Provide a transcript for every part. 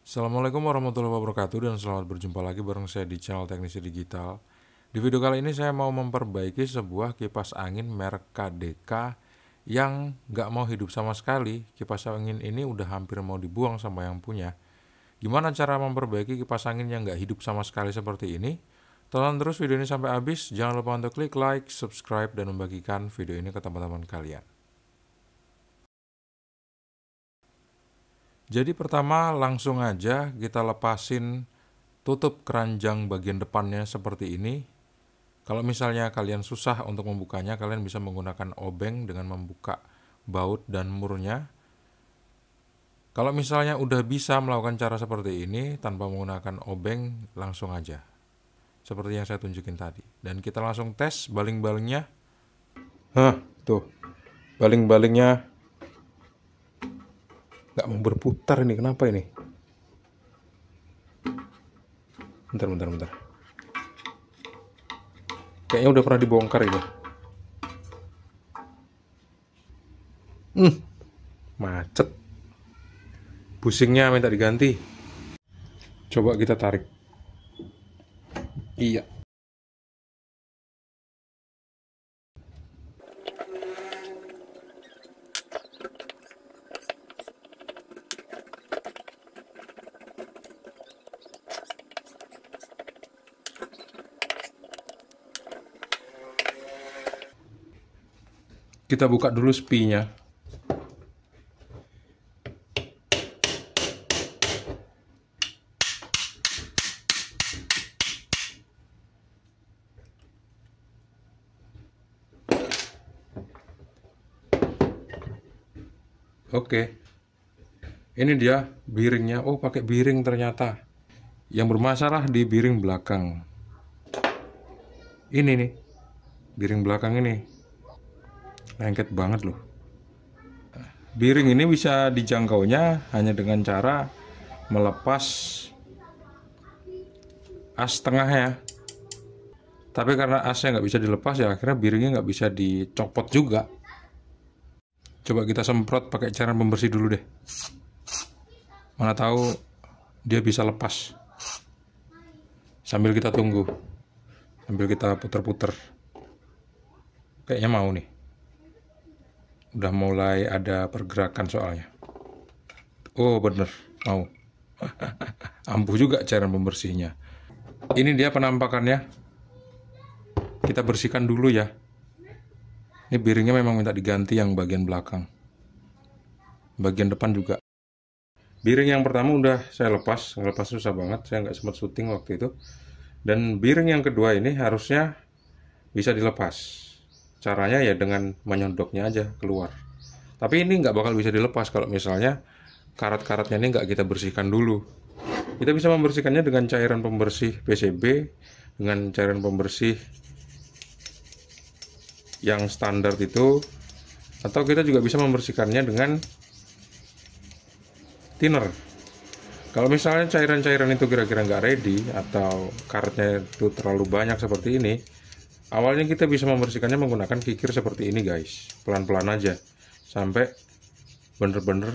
Assalamualaikum warahmatullahi wabarakatuh dan selamat berjumpa lagi bareng saya di channel Teknisi Digital. Di video kali ini saya mau memperbaiki sebuah kipas angin merek KDK yang nggak mau hidup sama sekali. Kipas angin ini udah hampir mau dibuang sama yang punya. Gimana cara memperbaiki kipas angin yang nggak hidup sama sekali seperti ini? Tonton terus video ini sampai habis. Jangan lupa untuk klik like, subscribe, dan membagikan video ini ke teman-teman kalian. Jadi pertama langsung aja kita lepasin tutup keranjang bagian depannya seperti ini. Kalau misalnya kalian susah untuk membukanya, kalian bisa menggunakan obeng dengan membuka baut dan murnya. Kalau misalnya udah bisa melakukan cara seperti ini tanpa menggunakan obeng, langsung aja. Seperti yang saya tunjukin tadi. Dan kita langsung tes baling-balingnya. Tuh. Baling-balingnya nggak mau berputar ini, kenapa ini? Bentar. Kayaknya udah pernah dibongkar ini. Macet. Pusingnya minta diganti. Coba kita tarik. Iya. Kita buka dulu spinya. Oke. Ini dia biringnya. Oh, pakai biring ternyata. Yang bermasalah di biring belakang. Ini nih. Biring belakang ini. Lengket banget loh. Biring ini bisa dijangkaunya hanya dengan cara melepas as tengahnya. Tapi karena asnya nggak bisa dilepas ya akhirnya biringnya nggak bisa dicopot juga. Coba kita semprot pakai cairan pembersih dulu deh. Mana tahu dia bisa lepas. Sambil kita tunggu. Sambil kita puter-puter. Kayaknya mau nih. Udah mulai ada pergerakan soalnya. Oh bener, mau. Ampuh juga cairan pembersihnya. Ini dia penampakannya. Kita bersihkan dulu ya. Ini biringnya memang minta diganti yang bagian belakang. Bagian depan juga. Biring yang pertama udah saya lepas. Ngelepas susah banget, saya nggak sempat syuting waktu itu. Dan biring yang kedua ini harusnya bisa dilepas. Caranya ya dengan menyodoknya aja keluar. Tapi ini nggak bakal bisa dilepas kalau misalnya karat-karatnya ini nggak kita bersihkan dulu. Kita bisa membersihkannya dengan cairan pembersih PCB, dengan cairan pembersih yang standar itu, atau kita juga bisa membersihkannya dengan thinner. Kalau misalnya cairan-cairan itu kira-kira nggak ready atau karatnya itu terlalu banyak seperti ini, awalnya kita bisa membersihkannya menggunakan kikir seperti ini guys, pelan-pelan aja sampai bener-bener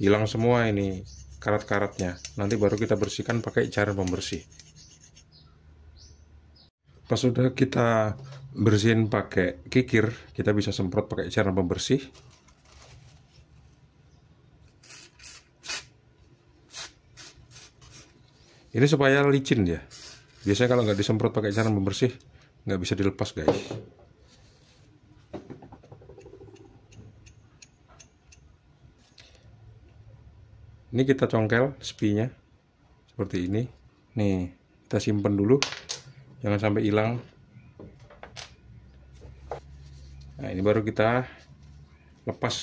hilang semua ini karat-karatnya. Nanti baru kita bersihkan pakai cairan pembersih. Pas sudah kita bersihin pakai kikir, kita bisa semprot pakai cairan pembersih. Ini supaya licin dia. Biasanya kalau nggak disemprot pakai cairan pembersih, nggak bisa dilepas guys. Ini kita congkel spinya seperti ini. Nih, kita simpen dulu, jangan sampai hilang. Nah, ini baru kita lepas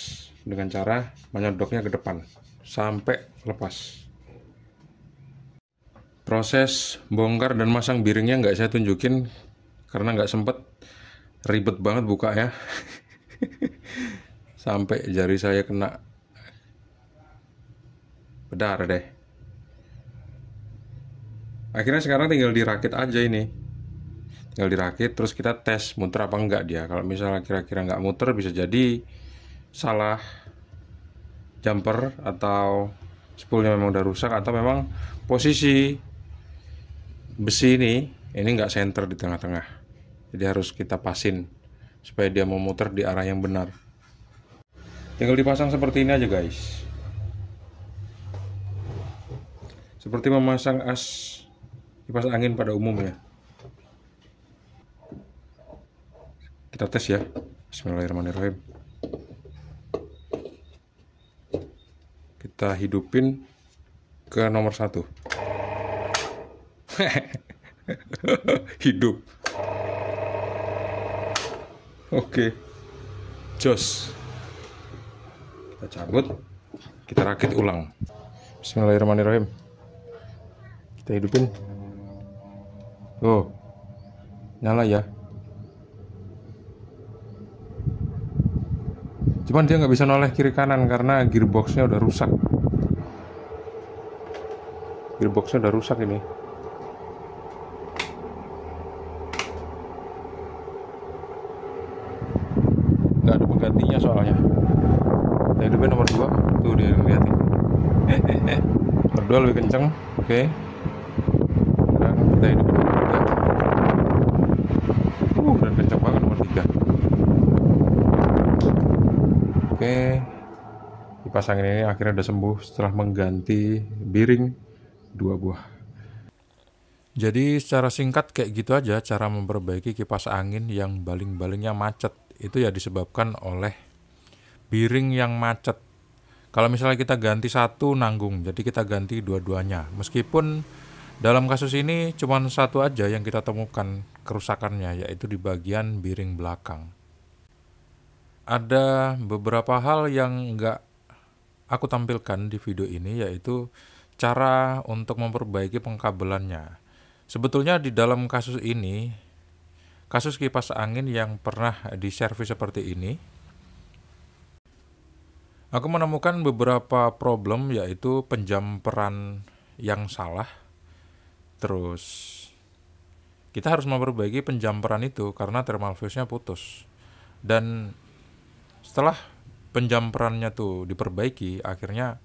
dengan cara menyodoknya ke depan sampai lepas. Proses bongkar dan masang biringnya nggak saya tunjukin karena nggak sempet, ribet banget buka ya. Sampai jari saya kena bedar deh. Akhirnya sekarang tinggal dirakit aja ini. Tinggal dirakit terus kita tes muter apa enggak dia. Kalau misalnya kira-kira nggak muter bisa jadi salah jumper atau spoolnya memang udah rusak atau memang posisi besi ini nggak center di tengah-tengah. Jadi harus kita pasin supaya dia memutar di arah yang benar. Tinggal dipasang seperti ini aja guys. Seperti memasang as kipas angin pada umumnya. Kita tes ya. Bismillahirrahmanirrahim. Kita hidupin ke nomor 1. Hidup. Oke. Jos. Kita cabut. Kita rakit ulang. Bismillahirrahmanirrahim. Kita hidupin. Oh, nyala ya. Cuman dia nggak bisa noleh kiri kanan karena gearboxnya udah rusak. Gearboxnya udah rusak ini. Nggak ada penggantinya soalnya. Kita hidupin nomor 2. Tuh dia lihat nih. Nomor 2 lebih kenceng. Oke. Sekarang kita hidupin nomor 3. Dan kenceng banget nomor 3. Oke. Kipas angin ini akhirnya udah sembuh setelah mengganti bearing 2 buah. Jadi secara singkat kayak gitu aja cara memperbaiki kipas angin yang baling-balingnya macet. Itu ya disebabkan oleh bearing yang macet. Kalau misalnya kita ganti satu nanggung, jadi kita ganti dua-duanya. Meskipun dalam kasus ini cuma satu aja yang kita temukan kerusakannya, yaitu di bagian bearing belakang. Ada beberapa hal yang nggak aku tampilkan di video ini, yaitu cara untuk memperbaiki pengkabelannya. Sebetulnya di dalam kasus ini, kasus kipas angin yang pernah diservis seperti ini, aku menemukan beberapa problem, yaitu penjamperan yang salah. Terus kita harus memperbaiki penjamperan itu karena thermal fuse-nya putus. Dan setelah penjamperannya tuh diperbaiki, akhirnya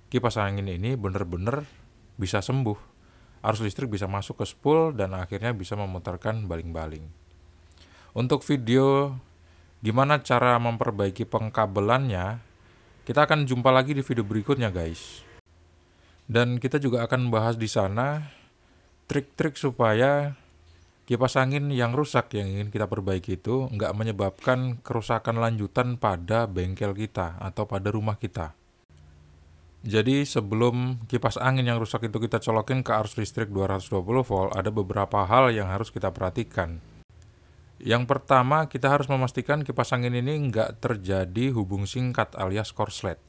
kipas angin ini benar-benar bisa sembuh. Arus listrik bisa masuk ke spool dan akhirnya bisa memutarkan baling-baling. Untuk video gimana cara memperbaiki pengkabelannya, kita akan jumpa lagi di video berikutnya guys. Dan kita juga akan bahas di sana trik-trik supaya kipas angin yang rusak yang ingin kita perbaiki itu nggak menyebabkan kerusakan lanjutan pada bengkel kita atau pada rumah kita. Jadi sebelum kipas angin yang rusak itu kita colokin ke arus listrik 220 volt, ada beberapa hal yang harus kita perhatikan. Yang pertama, kita harus memastikan kipas angin ini nggak terjadi hubung singkat alias korslet.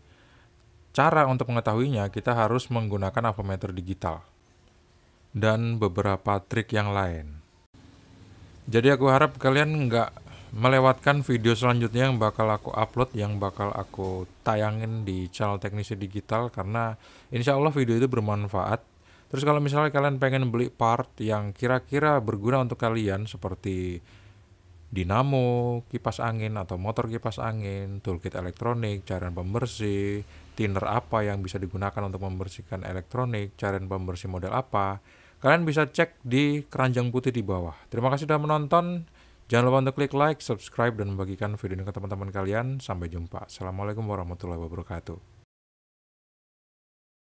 Cara untuk mengetahuinya, kita harus menggunakan avometer digital. Dan beberapa trik yang lain. Jadi aku harap kalian nggak melewatkan video selanjutnya yang bakal aku upload, yang bakal aku tayangin di channel Teknisi Digital, karena insya Allah video itu bermanfaat. Terus kalau misalnya kalian pengen beli part yang kira-kira berguna untuk kalian seperti dinamo kipas angin atau motor kipas angin, toolkit elektronik, cairan pembersih, thinner apa yang bisa digunakan untuk membersihkan elektronik, cairan pembersih model apa, kalian bisa cek di keranjang putih di bawah. Terima kasih sudah menonton. Jangan lupa untuk klik like, subscribe, dan membagikan video ini ke teman-teman kalian. Sampai jumpa. Assalamualaikum warahmatullahi wabarakatuh.